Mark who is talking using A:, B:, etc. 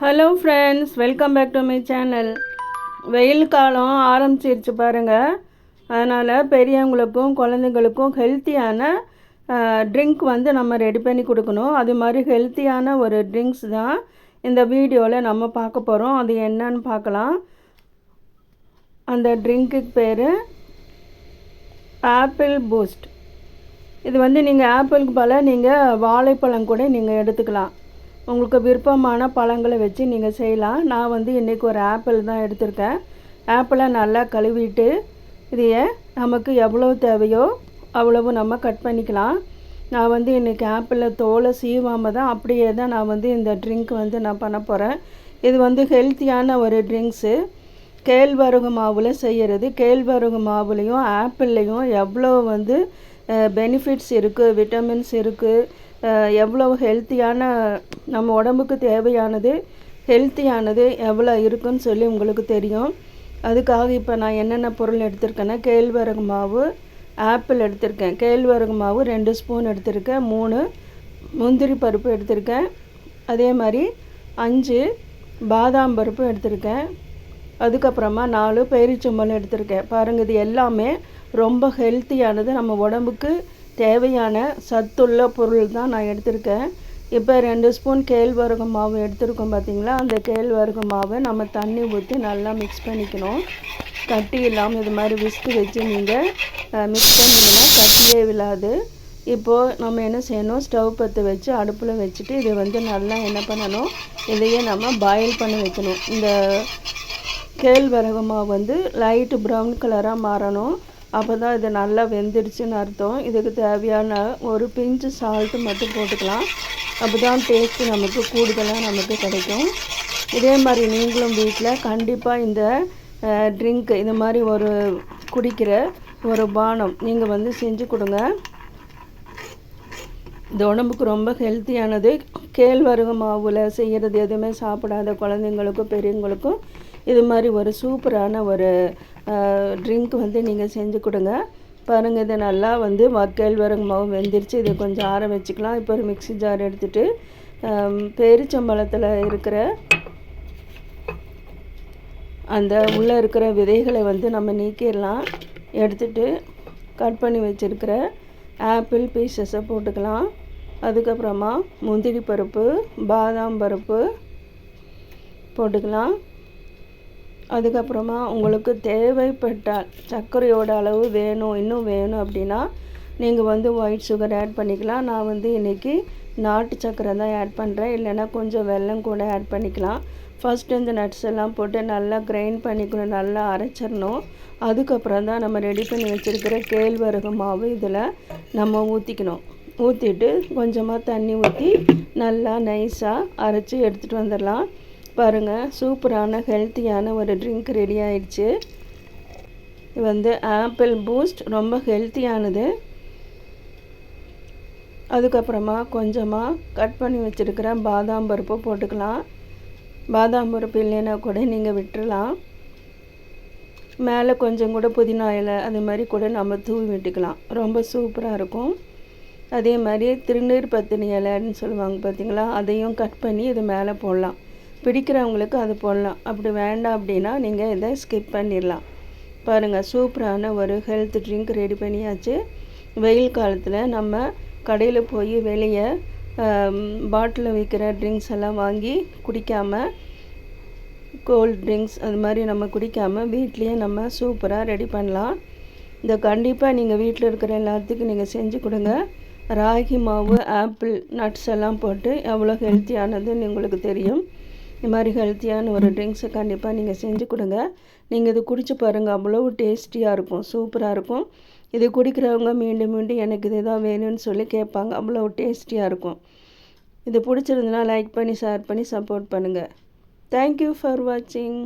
A: Hello friends, welcome back to my channel. வெயில் காலம் ஆரம்பிச்சிருச்சு பாருங்கள். அதனால் பெரியவங்களுக்கும் குழந்தைங்களுக்கும் ஹெல்த்தியான ட்ரிங்க் நம்ம ரெடி பண்ணி கொடுக்கணும். அது மாதிரி ஹெல்த்தியான ஒரு ட்ரிங்க்ஸ் தான் இந்த வீடியோவில் நம்ம பார்க்க போகிறோம். அது என்னன்னு பார்க்கலாம். அந்த ட்ரிங்க்குக்கு பேர் ஆப்பிள் பூஸ்ட். இது நீங்கள் ஆப்பிளுக்கு பதிலாக நீங்கள் வாழைப்பழம் கூட நீங்கள் எடுத்துக்கலாம். உங்களுக்கு விருப்பமான பழங்களை வச்சு நீங்கள் செய்யலாம். நான் இன்றைக்கி ஒரு ஆப்பிள் தான் எடுத்திருக்கேன். ஆப்பிளை நல்லா கழுவிட்டு இதையே நமக்கு எவ்வளோ தேவையோ அவ்வளவு நம்ம கட் பண்ணிக்கலாம். நான் இன்றைக்கி ஆப்பிளை தோலை சீவாமல் தான் அப்படியே தான் நான் இந்த ட்ரிங்க் நான் பண்ண போகிறேன். இது ஹெல்த்தியான ஒரு ட்ரிங்க்ஸு. கேழ்வரகு மாவில் செய்கிறது. கேழ்வரகு மாவுலேயும் ஆப்பிள்லேயும் எவ்வளோ பெனிஃபிட்ஸ் இருக்குது, விட்டமின்ஸ் இருக்குது, எவ்வளோ ஹெல்த்தியான நம்ம உடம்புக்கு தேவையானது ஹெல்த்தியானது எவ்வளோ இருக்குன்னு சொல்லி உங்களுக்கு தெரியும். அதுக்காக இப்போ நான் என்னென்ன பொருள் எடுத்திருக்கேன்னா, கேழ்வரகு மாவு, ஆப்பிள் எடுத்திருக்கேன். கேழ்வரகு மாவு 2 ஸ்பூன் எடுத்திருக்கேன். 3 முந்திரி பருப்பு எடுத்திருக்கேன். அதே மாதிரி 5 பாதாம் பருப்பு எடுத்திருக்கேன். அதுக்கப்புறமா 4 பேரிச்சம்பழம் எடுத்திருக்கேன். பாருங்கள், இது எல்லாமே ரொம்ப ஹெல்த்தியானது, நம்ம உடம்புக்கு தேவையான சத்துள்ள பொருள் தான் நான் எடுத்திருக்கேன். இப்போ 2 ஸ்பூன் கேழ்வரகு மாவு எடுத்துருக்கோம் பார்த்திங்களா. அந்த கேழ்வரகு மாவை நம்ம தண்ணி ஊற்றி நல்லா மிக்ஸ் பண்ணிக்கணும். கட்டி இல்லாமல் இது மாதிரி விஸ்கு வச்சு நீங்கள் மிக்ஸ் பண்ணிங்கன்னா கட்டியே விழாது. இப்போது நம்ம என்ன செய்யணும், ஸ்டவ் பற்ற வச்சு அடுப்பில் வச்சுட்டு இதை நல்லா என்ன பண்ணணும், இதையே நம்ம பாயில் பண்ணி வைக்கணும். இந்த கேழ்வரகு மாவு லைட்டு ப்ரௌன் கலராக மாறணும். அப்போ தான் இது நல்லா வெந்துடுச்சுன்னு அர்த்தம். இதுக்கு தேவையான ஒரு பிஞ்சு சால்ட்டு மட்டும் போட்டுக்கலாம். அப்போ தான் டேஸ்ட்டு நமக்கு கூடுதலாக நமக்கு கிடைக்கும். இதே மாதிரி நீங்களும் வீட்டில் கண்டிப்பாக இந்த ட்ரிங்க் இது மாதிரி ஒரு குடிக்கிற ஒரு பானம் நீங்கள் செஞ்சு கொடுங்க. இந்த உடம்புக்கு ரொம்ப ஹெல்த்தியானது. கேழ்வரகு மாவில் செய்கிறது எதுவுமே சாப்பிடாத குழந்தைங்களுக்கும் பெரியவங்களுக்கும் இது மாதிரி ஒரு சூப்பரான ஒரு ட்ரிங்க் நீங்கள் செஞ்சு கொடுங்க. பாருங்கள், இதை நல்லா கேழ்வரகு மாவு வெந்துருச்சு. இதை கொஞ்சம் ஆற வச்சுக்கலாம். இப்போ ஒரு மிக்ஸி ஜார் எடுத்துகிட்டு பேரிச்சம்பழத்தில் இருக்கிற அந்த உள்ளே இருக்கிற விதைகளை நம்ம நீக்கிடலாம். எடுத்துகிட்டு கட் பண்ணி வச்சுருக்கிற ஆப்பிள் பீசஸை போட்டுக்கலாம். அதுக்கப்புறமா முந்திரி பருப்பு, பாதாம் பருப்பு போட்டுக்கலாம். அதுக்கப்புறமா உங்களுக்கு தேவைப்பட்டால் சர்க்கரையோட அளவு இன்னும் வேணும் அப்படின்னா நீங்கள் ஒயிட் சுகர் ஆட் பண்ணிக்கலாம். நான் இன்றைக்கி நாட்டு சர்க்கரை தான் ஆட் பண்ணுறேன். இல்லைன்னா கொஞ்சம் வெல்லம் கூட ஆட் பண்ணிக்கலாம். ஃபஸ்ட்டு இந்த நட்ஸ் எல்லாம் போட்டு நல்லா கிரைண்ட் பண்ணிக்கணும், நல்லா அரைச்சிடணும். அதுக்கப்புறம் தான் நம்ம ரெடி பண்ணி வச்சுருக்கிற கேழ்வரகு மாவு இதில் நம்ம ஊற்றிக்கணும். ஊற்றிட்டு கொஞ்சமாக தண்ணி ஊற்றி நல்லா நைஸாக அரைச்சி எடுத்துகிட்டு வந்துடலாம். பாருங்கள், சூப்பரான ஹெல்த்தியான ஒரு ட்ரிங்க் ரெடி ஆயிடுச்சு. ஆப்பிள் பூஸ்ட் ரொம்ப ஹெல்த்தியானது. அதுக்கப்புறமா கொஞ்சமாக கட் பண்ணி வச்சுருக்கிற பாதாம் பருப்பு போட்டுக்கலாம். பாதாம் பருப்பு இல்லைன்னா கூட நீங்கள் விட்டுறலாம். மேலே கொஞ்சம் கூட புதினா இலை அது மாதிரி கூட நம்ம தூவி விட்டுக்கலாம். ரொம்ப சூப்பராக இருக்கும். அதே மாதிரி திருநீர் பத்தினி இலைன்னு சொல்லுவாங்க பார்த்திங்களா, அதையும் கட் பண்ணி இது மேலே போடலாம். பிடிக்கிறவங்களுக்கு அது போடலாம். அப்படி வேண்டாம் அப்படின்னா நீங்கள் இதை ஸ்கிப் பண்ணிடலாம். பாருங்கள், சூப்பரான ஒரு ஹெல்த் ட்ரிங்க் ரெடி பண்ணியாச்சு. வெயில் காலத்தில் நம்ம கடையில் போய் வெளியே பாட்டிலில் விற்கிற ட்ரிங்க்ஸ் எல்லாம் வாங்கி குடிக்காமல், கோல்ட் ட்ரிங்க்ஸ் அது மாதிரி நம்ம குடிக்காமல் வீட்லேயே நம்ம சூப்பராக ரெடி பண்ணலாம். இதை கண்டிப்பாக நீங்கள் வீட்டில் இருக்கிற எல்லாத்துக்கும் நீங்கள் செஞ்சு கொடுங்க. ராகி மாவு, ஆப்பிள், நட்ஸ் எல்லாம் போட்டு எவ்வளோ ஹெல்த்தியானதுன்னு உங்களுக்கு தெரியும். இது மாதிரி ஹெல்த்தியான ஒரு ட்ரிங்க்ஸை கண்டிப்பாக நீங்கள் செஞ்சு கொடுங்க. நீங்கள் இது குடிச்சு பாருங்கள், அவ்வளோ டேஸ்டியாக இருக்கும், சூப்பராக இருக்கும். இது குடிக்கிறவங்க மீண்டும் மீண்டும் எனக்கு இது தான் வேணும்னு சொல்லி கேட்பாங்க. அவ்வளோ டேஸ்டியாக இருக்கும். இது பிடிச்சிருந்ததுன்னா லைக் பண்ணி ஷேர் பண்ணி சப்போர்ட் பண்ணுங்கள். தேங்க்யூ ஃபார் வாட்சிங்.